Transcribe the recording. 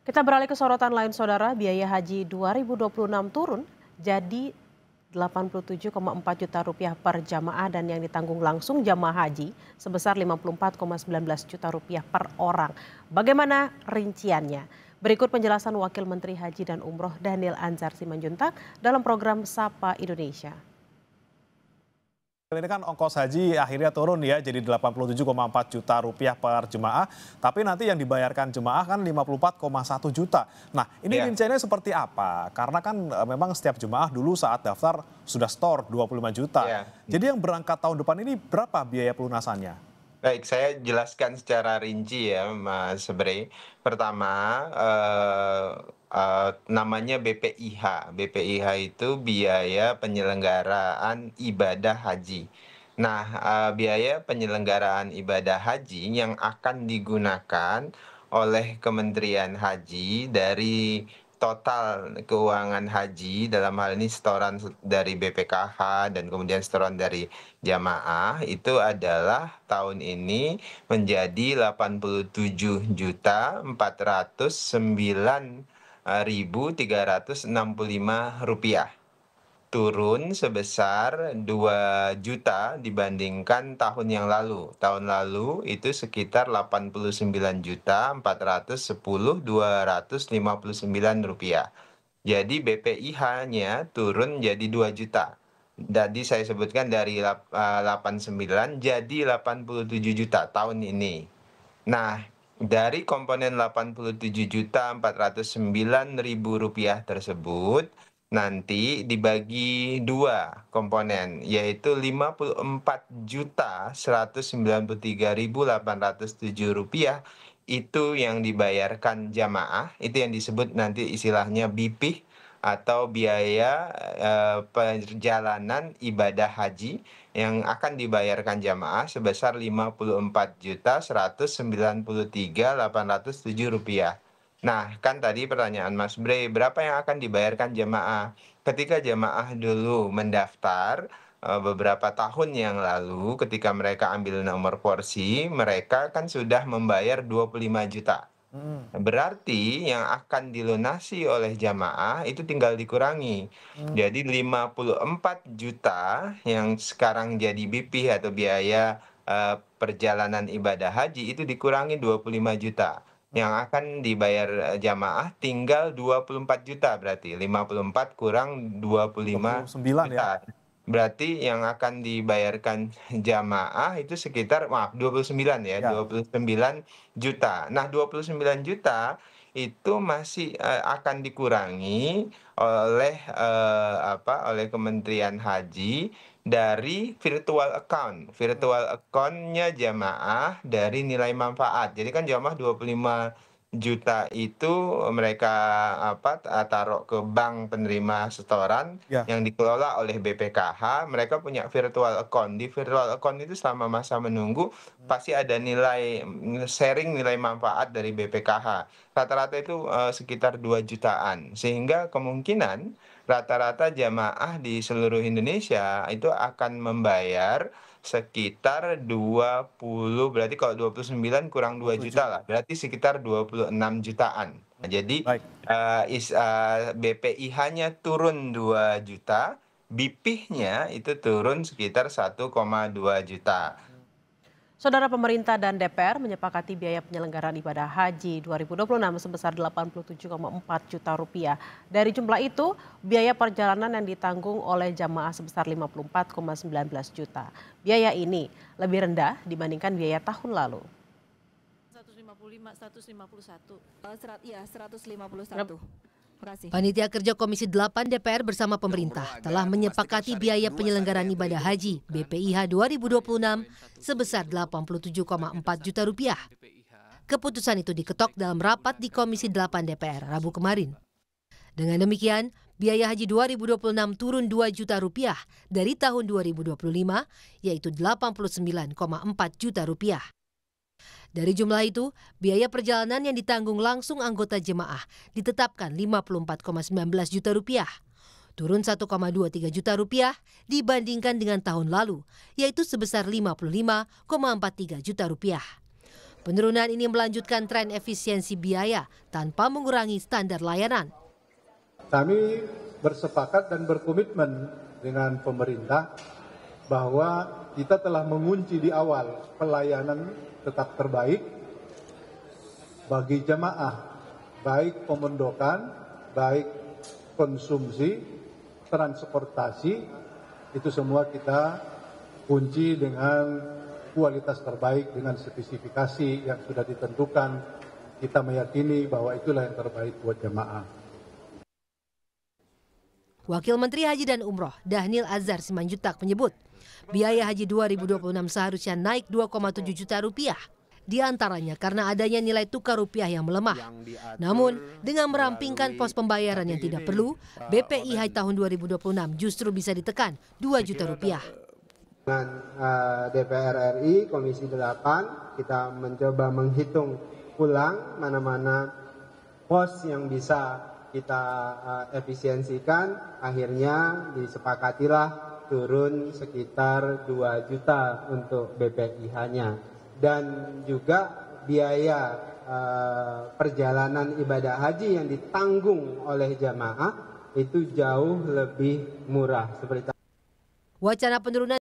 Kita beralih ke sorotan lain saudara, biaya haji 2026 turun jadi 87,4 juta rupiah per jamaah dan yang ditanggung langsung jamaah haji sebesar 54,19 juta rupiah per orang. Bagaimana rinciannya? Berikut penjelasan Wakil Menteri Haji dan Umroh Daniel Anzar Simanjuntak dalam program Sapa Indonesia. Ini kan ongkos haji akhirnya turun ya jadi 87,4 juta rupiah per jemaah. Tapi nanti yang dibayarkan jemaah kan 54,1 juta. Nah ini rinciannya seperti apa? Karena kan memang setiap jemaah dulu saat daftar sudah store 25 juta. Jadi yang berangkat tahun depan ini berapa biaya pelunasannya? Baik, saya jelaskan secara rinci ya, Mas Bre. Pertama, namanya BPIH. BPIH itu biaya penyelenggaraan ibadah haji. Nah, biaya penyelenggaraan ibadah haji yang akan digunakan oleh Kementerian Haji dari total keuangan haji, dalam hal ini setoran dari BPKH dan kemudian setoran dari jamaah, itu adalah tahun ini menjadi 87.409.365 rupiah. Turun sebesar 2 juta dibandingkan tahun yang lalu. Tahun lalu itu sekitar 89.410.259 rupiah. Jadi BPIH-nya turun jadi 2 juta. Tadi saya sebutkan dari 89 jadi 87 juta tahun ini. Nah, dari komponen 87.409.000 rupiah tersebut, nanti dibagi dua komponen, yaitu 54.193.807 rupiah itu yang dibayarkan jamaah, itu yang disebut nanti istilahnya BIPIH atau biaya perjalanan ibadah haji yang akan dibayarkan jamaah sebesar 54.193.807 rupiah. Nah, kan tadi pertanyaan Mas Bre, berapa yang akan dibayarkan jamaah? Ketika jamaah dulu mendaftar beberapa tahun yang lalu, ketika mereka ambil nomor porsi, mereka kan sudah membayar 25 juta. Berarti yang akan dilunasi oleh jamaah itu tinggal dikurangi. Jadi 54 juta yang sekarang jadi BP atau biaya perjalanan ibadah haji itu dikurangi 25 juta. Yang akan dibayar jamaah tinggal 24 juta berarti. 54 kurang 25 juta. Berarti yang akan dibayarkan jamaah itu sekitar 29 ya, 29 juta. Nah, 29 juta itu masih akan dikurangi oleh oleh Kementerian Haji dari virtual account. Virtual account-nya jamaah dari nilai manfaat. Jadi kan jamaah 25 juta itu mereka taruh ke bank penerima setoran yang dikelola oleh BPKH. Mereka punya virtual account. Di virtual account itu selama masa menunggu pasti ada nilai sharing nilai manfaat dari BPKH. Rata-rata itu sekitar 2 jutaan. Sehingga kemungkinan rata-rata jamaah di seluruh Indonesia itu akan membayar sekitar 20, berarti kalau 29 kurang 2 juta lah, berarti sekitar 26 jutaan. Nah, jadi BPIH-nya turun 2 juta, BIPIH-nya itu turun sekitar 1,2 juta. Saudara, pemerintah dan DPR menyepakati biaya penyelenggaraan ibadah haji 2026 sebesar 87,4 juta rupiah. Dari jumlah itu, biaya perjalanan yang ditanggung oleh jamaah sebesar 54,19 juta. Biaya ini lebih rendah dibandingkan biaya tahun lalu. 151. Iya, 151. Panitia Kerja Komisi 8 DPR bersama pemerintah telah menyepakati biaya penyelenggaraan ibadah haji BPIH 2026 sebesar 87,4 juta rupiah. Keputusan itu diketok dalam rapat di Komisi 8 DPR Rabu kemarin. Dengan demikian, biaya haji 2026 turun 2 juta rupiah dari tahun 2025, yaitu 89,4 juta rupiah. Dari jumlah itu, biaya perjalanan yang ditanggung langsung anggota jemaah ditetapkan 54,19 juta rupiah. Turun 1,23 juta rupiah dibandingkan dengan tahun lalu, yaitu sebesar 55,43 juta rupiah. Penurunan ini melanjutkan tren efisiensi biaya tanpa mengurangi standar layanan. Kami bersepakat dan berkomitmen dengan pemerintah bahwa kita telah mengunci di awal pelayanan tetap terbaik bagi jamaah, baik pemondokan, baik konsumsi, transportasi, itu semua kita kunci dengan kualitas terbaik dengan spesifikasi yang sudah ditentukan. Kita meyakini bahwa itulah yang terbaik buat jamaah. Wakil Menteri Haji dan Umroh Dhanil Azhar Simanjuntak menyebut biaya haji 2026 seharusnya naik 2,7 juta rupiah. Di antaranya karena adanya nilai tukar rupiah yang melemah. Namun dengan merampingkan pos pembayaran yang tidak perlu, BPIH tahun 2026 justru bisa ditekan 2 juta rupiah. Dengan DPR RI Komisi 8 kita mencoba menghitung ulang mana-mana pos yang bisa kita efisiensikan, akhirnya disepakatilah turun sekitar 2 juta untuk BPIH-nya. Dan juga biaya perjalanan ibadah haji yang ditanggung oleh jamaah itu jauh lebih murah. Seperti wacana penurunan